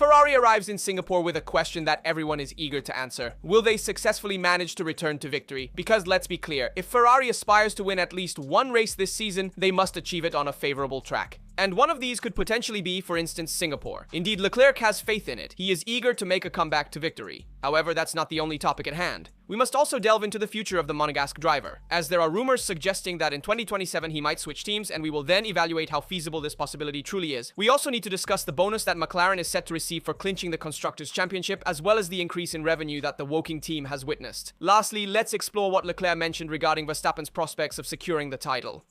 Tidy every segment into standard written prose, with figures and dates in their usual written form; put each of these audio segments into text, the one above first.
Ferrari arrives in Singapore with a question that everyone is eager to answer. Will they successfully manage to return to victory? Because let's be clear, if Ferrari aspires to win at least one race this season, they must achieve it on a favorable track. And one of these could potentially be, for instance, Singapore. Indeed, Leclerc has faith in it. He is eager to make a comeback to victory. However, that's not the only topic at hand. We must also delve into the future of the Monegasque driver, as there are rumors suggesting that in 2027 he might switch teams, and we will then evaluate how feasible this possibility truly is. We also need to discuss the bonus that McLaren is set to receive for clinching the Constructors' Championship, as well as the increase in revenue that the Woking team has witnessed. Lastly, let's explore what Leclerc mentioned regarding Verstappen's prospects of securing the title.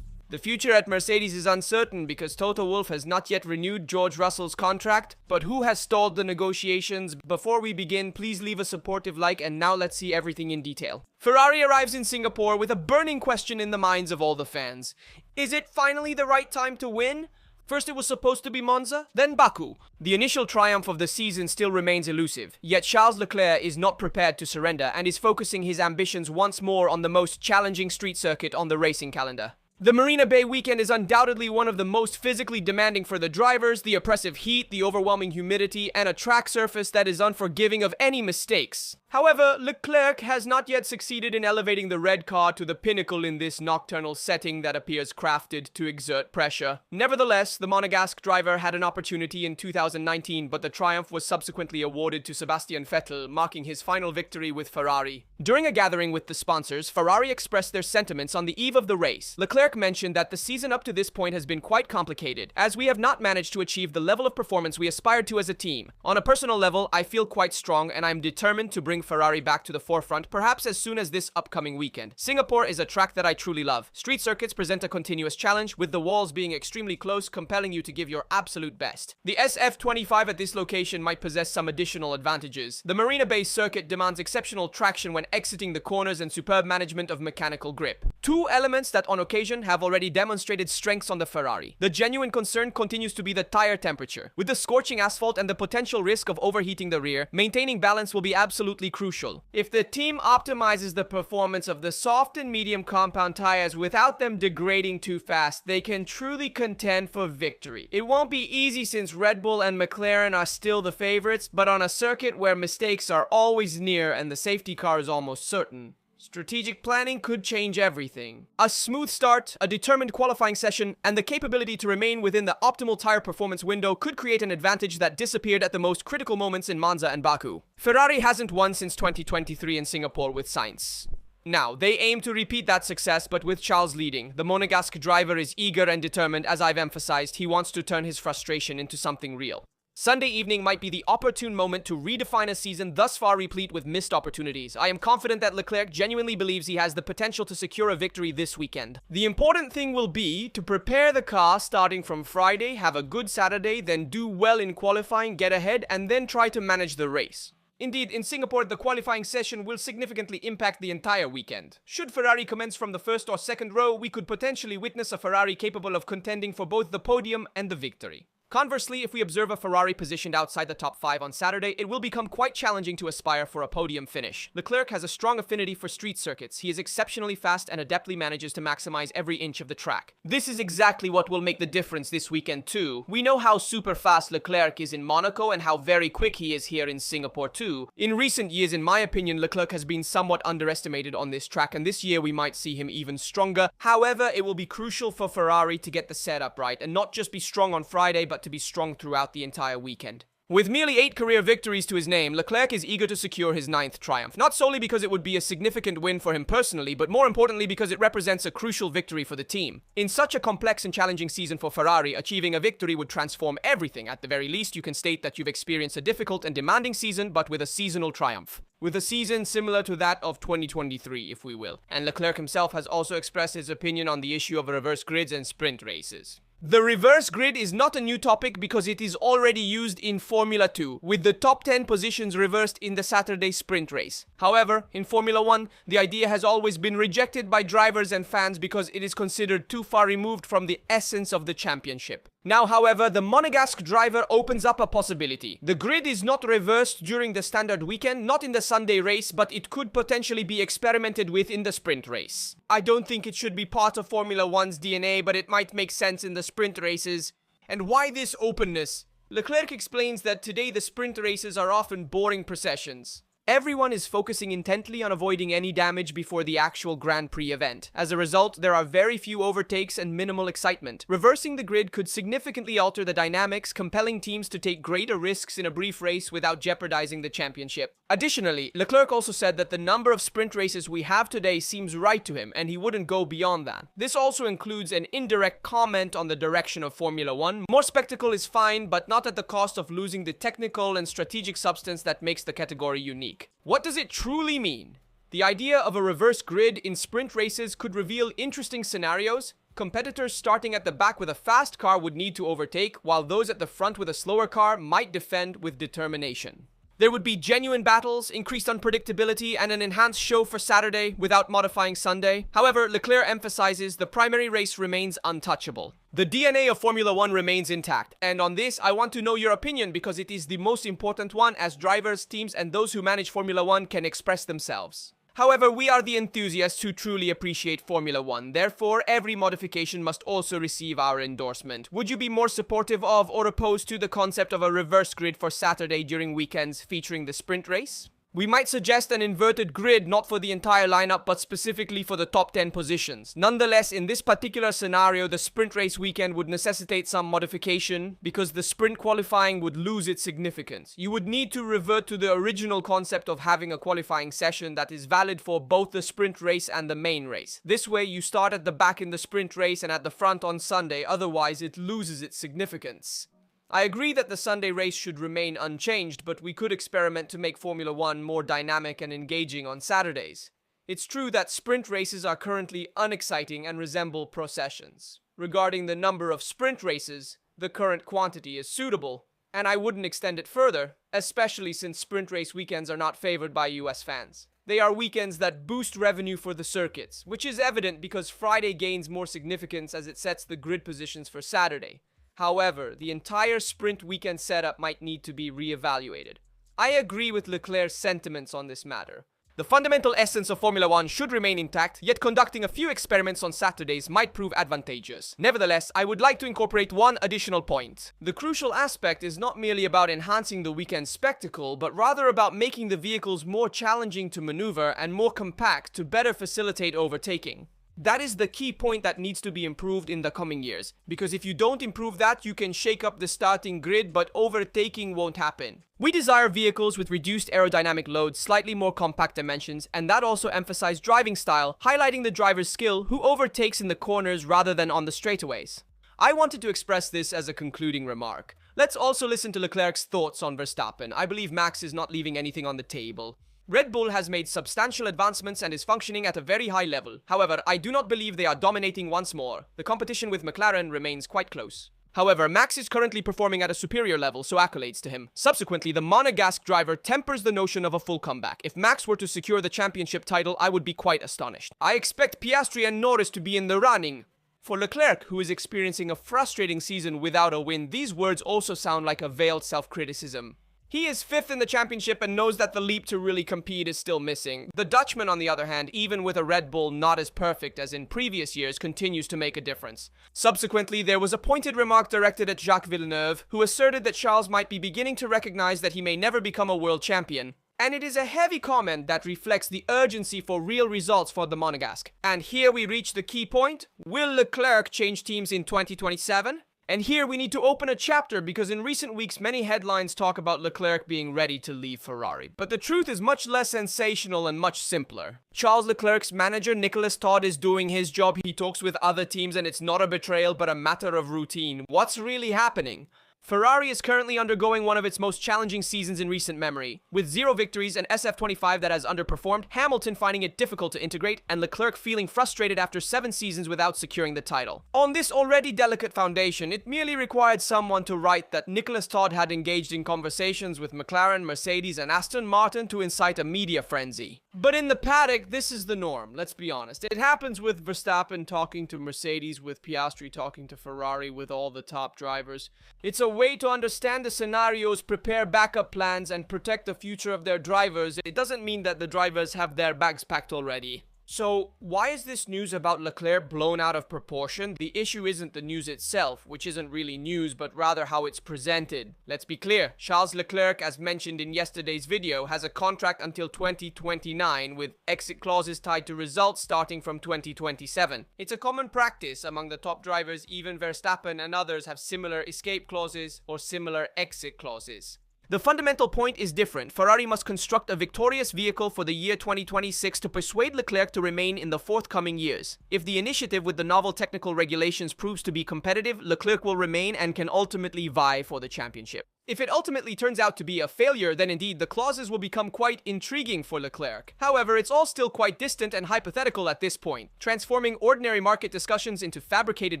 The future at Mercedes is uncertain because Toto Wolff has not yet renewed George Russell's contract, but who has stalled the negotiations? Before we begin, please leave a supportive like, and now let's see everything in detail. Ferrari arrives in Singapore with a burning question in the minds of all the fans. Is it finally the right time to win? First it was supposed to be Monza, then Baku. The initial triumph of the season still remains elusive, yet Charles Leclerc is not prepared to surrender and is focusing his ambitions once more on the most challenging street circuit on the racing calendar. The Marina Bay weekend is undoubtedly one of the most physically demanding for the drivers, the oppressive heat, the overwhelming humidity, and a track surface that is unforgiving of any mistakes. However, Leclerc has not yet succeeded in elevating the red car to the pinnacle in this nocturnal setting that appears crafted to exert pressure. Nevertheless, the Monegasque driver had an opportunity in 2019, but the triumph was subsequently awarded to Sebastian Vettel, marking his final victory with Ferrari. During a gathering with the sponsors, Ferrari expressed their sentiments on the eve of the race. Leclerc mentioned that the season up to this point has been quite complicated, as we have not managed to achieve the level of performance we aspired to as a team. On a personal level, I feel quite strong and I'm determined to bring Ferrari back to the forefront, perhaps as soon as this upcoming weekend. Singapore is a track that I truly love. Street circuits present a continuous challenge, with the walls being extremely close, compelling you to give your absolute best. The SF25 at this location might possess some additional advantages. The Marina Bay circuit demands exceptional traction when exiting the corners and superb management of mechanical grip. Two elements that on occasion have already demonstrated strengths on the Ferrari. The genuine concern continues to be the tire temperature. With the scorching asphalt and the potential risk of overheating the rear, maintaining balance will be absolutely crucial. If the team optimizes the performance of the soft and medium compound tires without them degrading too fast, they can truly contend for victory. It won't be easy since Red Bull and McLaren are still the favorites, but on a circuit where mistakes are always near and the safety car is almost certain, strategic planning could change everything. A smooth start, a determined qualifying session, and the capability to remain within the optimal tire performance window could create an advantage that disappeared at the most critical moments in Monza and Baku. Ferrari hasn't won since 2023 in Singapore with Sainz. Now, they aim to repeat that success, but with Charles leading. The Monegasque driver is eager and determined. As I've emphasized, he wants to turn his frustration into something real. Sunday evening might be the opportune moment to redefine a season thus far replete with missed opportunities. I am confident that Leclerc genuinely believes he has the potential to secure a victory this weekend. The important thing will be to prepare the car starting from Friday, have a good Saturday, then do well in qualifying, get ahead, and then try to manage the race. Indeed, in Singapore, the qualifying session will significantly impact the entire weekend. Should Ferrari commence from the first or second row, we could potentially witness a Ferrari capable of contending for both the podium and the victory. Conversely, if we observe a Ferrari positioned outside the top 5 on Saturday, it will become quite challenging to aspire for a podium finish. Leclerc has a strong affinity for street circuits. He is exceptionally fast and adeptly manages to maximize every inch of the track. This is exactly what will make the difference this weekend too. We know how super fast Leclerc is in Monaco and how very quick he is here in Singapore too. In recent years, in my opinion, Leclerc has been somewhat underestimated on this track, and this year we might see him even stronger. However, it will be crucial for Ferrari to get the setup right and not just be strong on Friday, but to be strong throughout the entire weekend. With merely 8 career victories to his name, Leclerc is eager to secure his 9th triumph, not solely because it would be a significant win for him personally, but more importantly because it represents a crucial victory for the team. In such a complex and challenging season for Ferrari, achieving a victory would transform everything. At the very least, you can state that you've experienced a difficult and demanding season, but with a seasonal triumph. With a season similar to that of 2023, if we will. And Leclerc himself has also expressed his opinion on the issue of reverse grids and sprint races. The reverse grid is not a new topic because it is already used in Formula 2, with the top 10 positions reversed in the Saturday sprint race. However, in Formula 1, the idea has always been rejected by drivers and fans because it is considered too far removed from the essence of the championship. Now, however, the Monegasque driver opens up a possibility. The grid is not reversed during the standard weekend, not in the Sunday race, but it could potentially be experimented with in the sprint race. I don't think it should be part of Formula 1's DNA, but it might make sense in the sprint races. And why this openness? Leclerc explains that today the sprint races are often boring processions. Everyone is focusing intently on avoiding any damage before the actual Grand Prix event. As a result, there are very few overtakes and minimal excitement. Reversing the grid could significantly alter the dynamics, compelling teams to take greater risks in a brief race without jeopardizing the championship. Additionally, Leclerc also said that the number of sprint races we have today seems right to him, and he wouldn't go beyond that. This also includes an indirect comment on the direction of Formula One. More spectacle is fine, but not at the cost of losing the technical and strategic substance that makes the category unique. What does it truly mean? The idea of a reverse grid in sprint races could reveal interesting scenarios. Competitors starting at the back with a fast car would need to overtake, while those at the front with a slower car might defend with determination. There would be genuine battles, increased unpredictability, and an enhanced show for Saturday without modifying Sunday. However, Leclerc emphasizes the primary race remains untouchable. The DNA of Formula One remains intact, and on this, I want to know your opinion because it is the most important one as drivers, teams, and those who manage Formula One can express themselves. However, we are the enthusiasts who truly appreciate Formula One. Therefore, every modification must also receive our endorsement. Would you be more supportive of or opposed to the concept of a reverse grid for Saturday during weekends featuring the sprint race? We might suggest an inverted grid not for the entire lineup but specifically for the top 10 positions. Nonetheless, in this particular scenario, the sprint race weekend would necessitate some modification because the sprint qualifying would lose its significance. You would need to revert to the original concept of having a qualifying session that is valid for both the sprint race and the main race. This way, you start at the back in the sprint race and at the front on Sunday, otherwise it loses its significance. I agree that the Sunday race should remain unchanged, but we could experiment to make Formula One more dynamic and engaging on Saturdays. It's true that sprint races are currently unexciting and resemble processions. Regarding the number of sprint races, the current quantity is suitable, and I wouldn't extend it further, especially since sprint race weekends are not favored by US fans. They are weekends that boost revenue for the circuits, which is evident because Friday gains more significance as it sets the grid positions for Saturday. However, the entire sprint weekend setup might need to be re-evaluated. I agree with Leclerc's sentiments on this matter. The fundamental essence of Formula One should remain intact, yet conducting a few experiments on Saturdays might prove advantageous. Nevertheless, I would like to incorporate one additional point. The crucial aspect is not merely about enhancing the weekend spectacle, but rather about making the vehicles more challenging to maneuver and more compact to better facilitate overtaking. That is the key point that needs to be improved in the coming years, because if you don't improve that, you can shake up the starting grid, but overtaking won't happen. We desire vehicles with reduced aerodynamic load, slightly more compact dimensions, and that also emphasize driving style, highlighting the driver's skill who overtakes in the corners rather than on the straightaways. I wanted to express this as a concluding remark. Let's also listen to Leclerc's thoughts on Verstappen. I believe Max is not leaving anything on the table. Red Bull has made substantial advancements and is functioning at a very high level. However, I do not believe they are dominating once more. The competition with McLaren remains quite close. However, Max is currently performing at a superior level, so accolades to him. Subsequently, the Monegasque driver tempers the notion of a full comeback. If Max were to secure the championship title, I would be quite astonished. I expect Piastri and Norris to be in the running. For Leclerc, who is experiencing a frustrating season without a win, these words also sound like a veiled self-criticism. He is 5th in the championship and knows that the leap to really compete is still missing. The Dutchman, on the other hand, even with a Red Bull not as perfect as in previous years, continues to make a difference. Subsequently, there was a pointed remark directed at Jacques Villeneuve, who asserted that Charles might be beginning to recognize that he may never become a world champion. And it is a heavy comment that reflects the urgency for real results for the Monegasque. And here we reach the key point. Will Leclerc change teams in 2027? And here we need to open a chapter because in recent weeks many headlines talk about Leclerc being ready to leave Ferrari. But the truth is much less sensational and much simpler. Charles Leclerc's manager Nicolas Todd is doing his job. He talks with other teams and it's not a betrayal but a matter of routine. What's really happening? Ferrari is currently undergoing one of its most challenging seasons in recent memory. With 0 victories and SF25 that has underperformed, Hamilton finding it difficult to integrate, and Leclerc feeling frustrated after 7 seasons without securing the title. On this already delicate foundation, it merely required someone to write that Nicolas Todd had engaged in conversations with McLaren, Mercedes, and Aston Martin to incite a media frenzy. But in the paddock, this is the norm, let's be honest. It happens with Verstappen talking to Mercedes, with Piastri talking to Ferrari, with all the top drivers. It's a way to understand the scenarios, prepare backup plans, and protect the future of their drivers. It doesn't mean that the drivers have their bags packed already. So, why is this news about Leclerc blown out of proportion? The issue isn't the news itself, which isn't really news, but rather how it's presented. Let's be clear, Charles Leclerc, as mentioned in yesterday's video, has a contract until 2029 with exit clauses tied to results starting from 2027. It's a common practice among the top drivers. Even Verstappen and others have similar escape clauses or similar exit clauses. The fundamental point is different. Ferrari must construct a victorious vehicle for the year 2026 to persuade Leclerc to remain in the forthcoming years. If the initiative with the novel technical regulations proves to be competitive, Leclerc will remain and can ultimately vie for the championship. If it ultimately turns out to be a failure, then indeed the clauses will become quite intriguing for Leclerc. However, it's all still quite distant and hypothetical at this point. Transforming ordinary market discussions into fabricated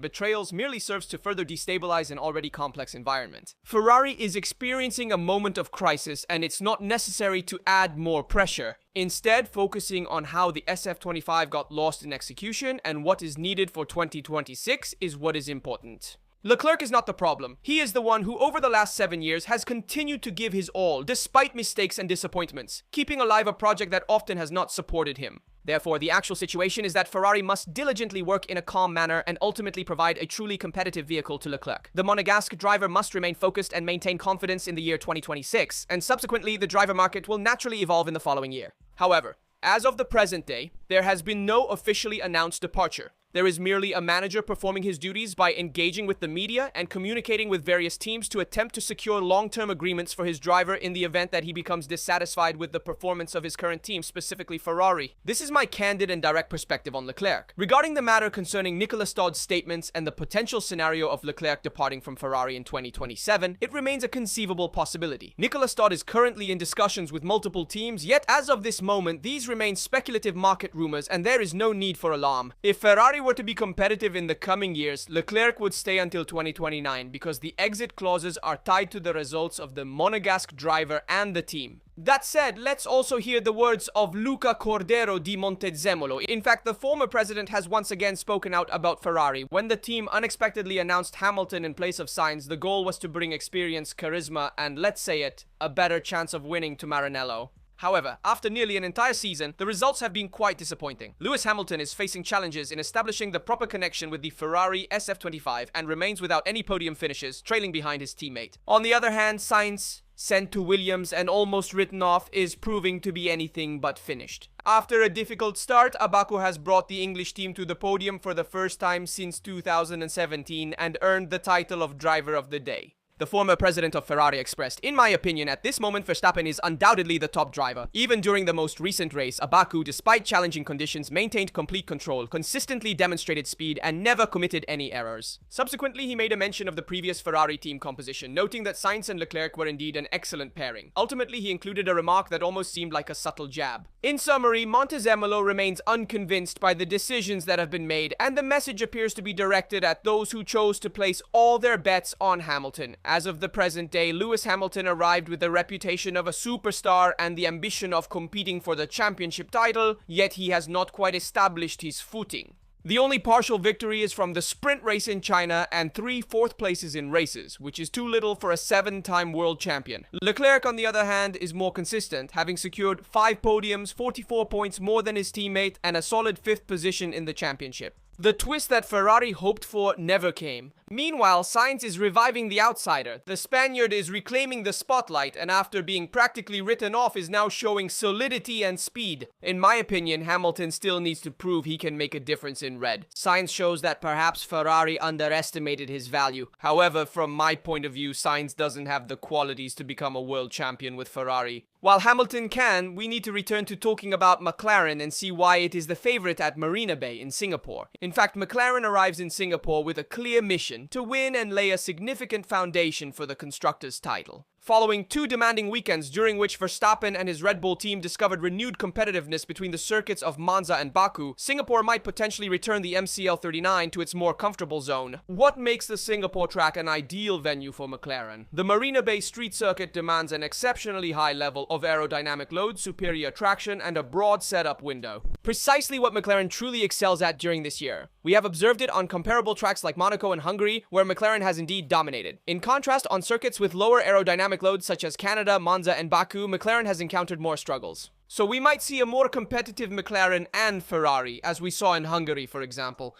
betrayals merely serves to further destabilize an already complex environment. Ferrari is experiencing a moment of crisis, and it's not necessary to add more pressure. Instead, focusing on how the SF25 got lost in execution and what is needed for 2026 is what is important. Leclerc is not the problem. He is the one who, over the last 7 years, has continued to give his all, despite mistakes and disappointments, keeping alive a project that often has not supported him. Therefore, the actual situation is that Ferrari must diligently work in a calm manner and ultimately provide a truly competitive vehicle to Leclerc. The Monegasque driver must remain focused and maintain confidence in the year 2026, and subsequently, the driver market will naturally evolve in the following year. However, as of the present day, there has been no officially announced departure. There is merely a manager performing his duties by engaging with the media and communicating with various teams to attempt to secure long-term agreements for his driver in the event that he becomes dissatisfied with the performance of his current team, specifically Ferrari. This is my candid and direct perspective on Leclerc. Regarding the matter concerning Nicolas Stod's statements and the potential scenario of Leclerc departing from Ferrari in 2027, it remains a conceivable possibility. Nicolas Stod is currently in discussions with multiple teams, yet as of this moment, these remain speculative market rumors and there is no need for alarm. If Ferrari were to be competitive in the coming years, Leclerc would stay until 2029 because the exit clauses are tied to the results of the Monegasque driver and the team. That said, let's also hear the words of Luca Cordero di Montezemolo. In fact, the former president has once again spoken out about Ferrari. When the team unexpectedly announced Hamilton in place of Sainz, the goal was to bring experience, charisma, and let's say it, a better chance of winning to Maranello. However, after nearly an entire season, the results have been quite disappointing. Lewis Hamilton is facing challenges in establishing the proper connection with the Ferrari SF25 and remains without any podium finishes, trailing behind his teammate. On the other hand, Sainz, sent to Williams and almost written off, is proving to be anything but finished. After a difficult start, Baku has brought the English team to the podium for the first time since 2017 and earned the title of Driver of the Day. The former president of Ferrari expressed, "In my opinion, at this moment Verstappen is undoubtedly the top driver. Even during the most recent race, Baku, despite challenging conditions, maintained complete control, consistently demonstrated speed, and never committed any errors." Subsequently, he made a mention of the previous Ferrari team composition, noting that Sainz and Leclerc were indeed an excellent pairing. Ultimately, he included a remark that almost seemed like a subtle jab. In summary, Montezemolo remains unconvinced by the decisions that have been made, and the message appears to be directed at those who chose to place all their bets on Hamilton. As of the present day, Lewis Hamilton arrived with the reputation of a superstar and the ambition of competing for the championship title, yet he has not quite established his footing. The only partial victory is from the sprint race in China and 3 fourth places in races, which is too little for a 7-time world champion. Leclerc, on the other hand, is more consistent, having secured 5 podiums, 44 points more than his teammate, and a solid 5th position in the championship. The twist that Ferrari hoped for never came. Meanwhile, Sainz is reviving the outsider. The Spaniard is reclaiming the spotlight and after being practically written off is now showing solidity and speed. In my opinion, Hamilton still needs to prove he can make a difference in red. Sainz shows that perhaps Ferrari underestimated his value. However, from my point of view, Sainz doesn't have the qualities to become a world champion with Ferrari. While Hamilton can, we need to return to talking about McLaren and see why it is the favorite at Marina Bay in Singapore. In fact, McLaren arrives in Singapore with a clear mission to win and lay a significant foundation for the Constructors' title. Following 2 demanding weekends during which Verstappen and his Red Bull team discovered renewed competitiveness between the circuits of Monza and Baku, Singapore might potentially return the MCL39 to its more comfortable zone. What makes the Singapore track an ideal venue for McLaren? The Marina Bay street circuit demands an exceptionally high level of aerodynamic load, superior traction, and a broad setup window. Precisely what McLaren truly excels at during this year. We have observed it on comparable tracks like Monaco and Hungary, where McLaren has indeed dominated. In contrast, on circuits with lower aerodynamic aerodynamic loads such as Canada, Monza, and Baku, McLaren has encountered more struggles. So we might see a more competitive McLaren and Ferrari, as we saw in Hungary, for example.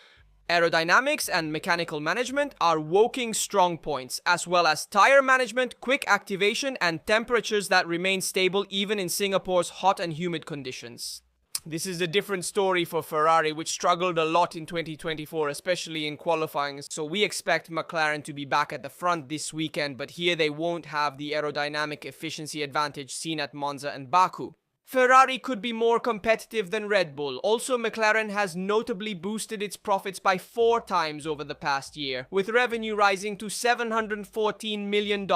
Aerodynamics and mechanical management are Woking strong points, as well as tire management, quick activation, and temperatures that remain stable even in Singapore's hot and humid conditions. This is a different story for Ferrari, which struggled a lot in 2024, especially in qualifying. So we expect McLaren to be back at the front this weekend, but here they won't have the aerodynamic efficiency advantage seen at Monza and Baku. Ferrari could be more competitive than Red Bull. Also, McLaren has notably boosted its profits by 4 times over the past year, with revenue rising to $714 million.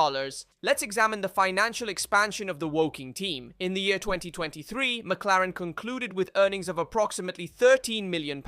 Let's examine the financial expansion of the Woking team. In the year 2023, McLaren concluded with earnings of approximately £13 million,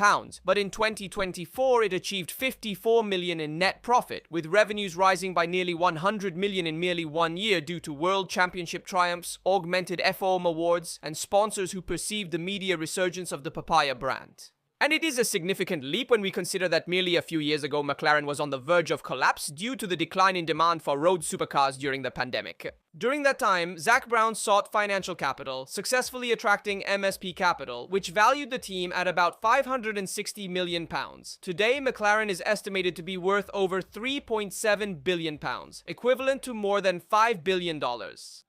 but in 2024 it achieved $54 million in net profit, with revenues rising by nearly $100 million in merely 1 year due to World Championship triumphs, augmented FOM awards, and sponsors who perceived the media resurgence of the Papaya brand. And it is a significant leap when we consider that merely a few years ago McLaren was on the verge of collapse due to the decline in demand for road supercars during the pandemic. During that time, Zak Brown sought financial capital, successfully attracting MSP Capital, which valued the team at about £560 million. Today, McLaren is estimated to be worth over £3.7 billion, equivalent to more than $5 billion.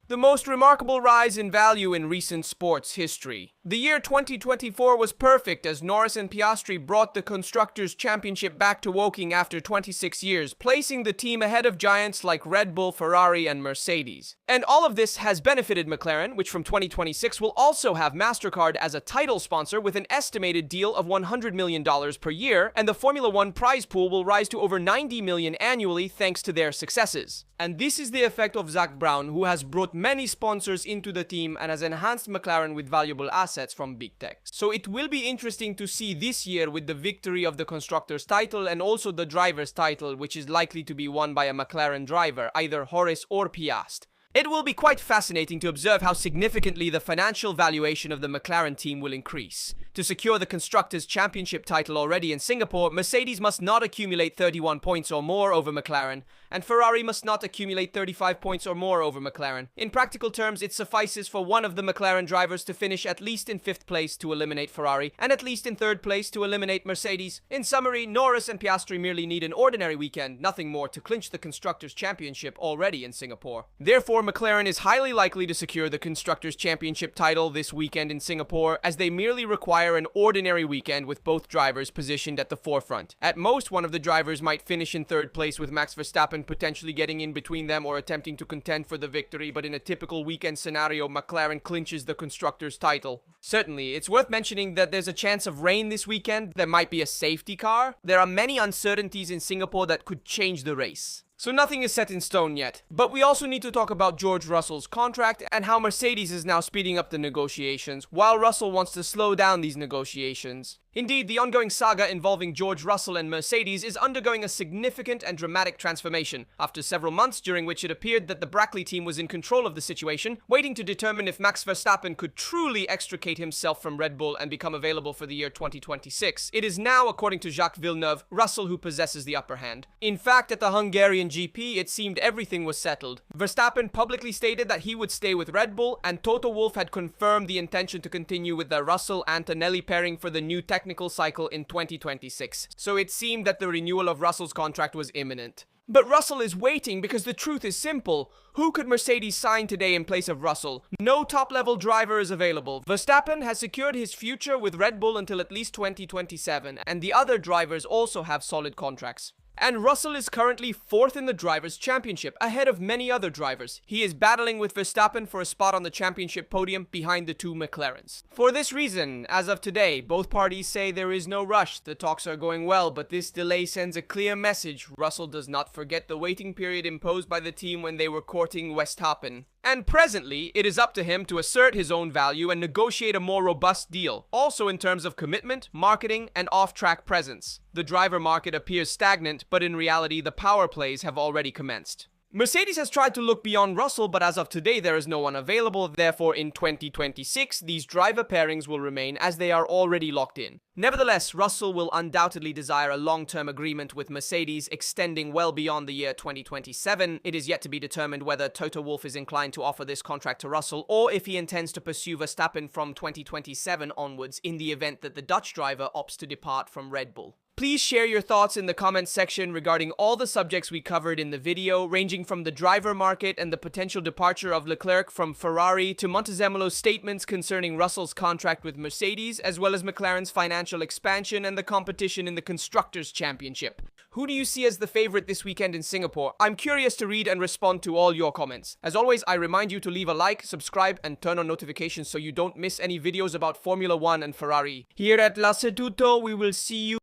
The most remarkable rise in value in recent sports history. The year 2024 was perfect as Norris and Piastri brought the Constructors' Championship back to Woking after 26 years, placing the team ahead of giants like Red Bull, Ferrari, and Mercedes. And all of this has benefited McLaren, which from 2026 will also have MasterCard as a title sponsor with an estimated deal of $100 million per year, and the Formula One prize pool will rise to over $90 million annually thanks to their successes. And this is the effect of Zak Brown, who has brought many sponsors into the team and has enhanced McLaren with valuable assets from big tech. So it will be interesting to see this year with the victory of the Constructors' title and also the Drivers' title, which is likely to be won by a McLaren driver, either Horace or Piast. It will be quite fascinating to observe how significantly the financial valuation of the McLaren team will increase. To secure the Constructors' Championship title already in Singapore, Mercedes must not accumulate 31 points or more over McLaren, and Ferrari must not accumulate 35 points or more over McLaren. In practical terms, it suffices for one of the McLaren drivers to finish at least in 5th place to eliminate Ferrari, and at least in 3rd place to eliminate Mercedes. In summary, Norris and Piastri merely need an ordinary weekend, nothing more, to clinch the Constructors' Championship already in Singapore. Therefore, McLaren is highly likely to secure the Constructors' Championship title this weekend in Singapore, as they merely require an ordinary weekend with both drivers positioned at the forefront. At most, one of the drivers might finish in 3rd place, with Max Verstappen potentially getting in between them or attempting to contend for the victory, but in a typical weekend scenario, McLaren clinches the Constructors' title. Certainly, it's worth mentioning that there's a chance of rain this weekend. There might be a safety car. There are many uncertainties in Singapore that could change the race. So nothing is set in stone yet. But we also need to talk about George Russell's contract and how Mercedes is now speeding up the negotiations, while Russell wants to slow down these negotiations. Indeed, the ongoing saga involving George Russell and Mercedes is undergoing a significant and dramatic transformation, after several months during which it appeared that the Brackley team was in control of the situation, waiting to determine if Max Verstappen could truly extricate himself from Red Bull and become available for the year 2026. It is now, according to Jacques Villeneuve, Russell who possesses the upper hand. In fact, at the Hungarian GP, it seemed everything was settled. Verstappen publicly stated that he would stay with Red Bull, and Toto Wolff had confirmed the intention to continue with the Russell-Antonelli pairing for the new technical cycle in 2026. So it seemed that the renewal of Russell's contract was imminent. But Russell is waiting because the truth is simple. Who could Mercedes sign today in place of Russell? No top-level driver is available. Verstappen has secured his future with Red Bull until at least 2027, and the other drivers also have solid contracts. And Russell is currently 4th in the Drivers' Championship, ahead of many other drivers. He is battling with Verstappen for a spot on the championship podium behind the 2 McLarens. For this reason, as of today, both parties say there is no rush. The talks are going well, but this delay sends a clear message. Russell does not forget the waiting period imposed by the team when they were courting Verstappen. And presently, it is up to him to assert his own value and negotiate a more robust deal, also in terms of commitment, marketing, and off-track presence. The driver market appears stagnant, but in reality, the power plays have already commenced. Mercedes has tried to look beyond Russell, but as of today there is no one available, therefore in 2026 these driver pairings will remain as they are already locked in. Nevertheless, Russell will undoubtedly desire a long-term agreement with Mercedes extending well beyond the year 2027. It is yet to be determined whether Toto Wolff is inclined to offer this contract to Russell or if he intends to pursue Verstappen from 2027 onwards in the event that the Dutch driver opts to depart from Red Bull. Please share your thoughts in the comments section regarding all the subjects we covered in the video, ranging from the driver market and the potential departure of Leclerc from Ferrari to Montezemolo's statements concerning Russell's contract with Mercedes, as well as McLaren's financial expansion and the competition in the Constructors' Championship. Who do you see as the favorite this weekend in Singapore? I'm curious to read and respond to all your comments. As always, I remind you to leave a like, subscribe, and turn on notifications so you don't miss any videos about Formula 1 and Ferrari. Here at La Seduto, we will see you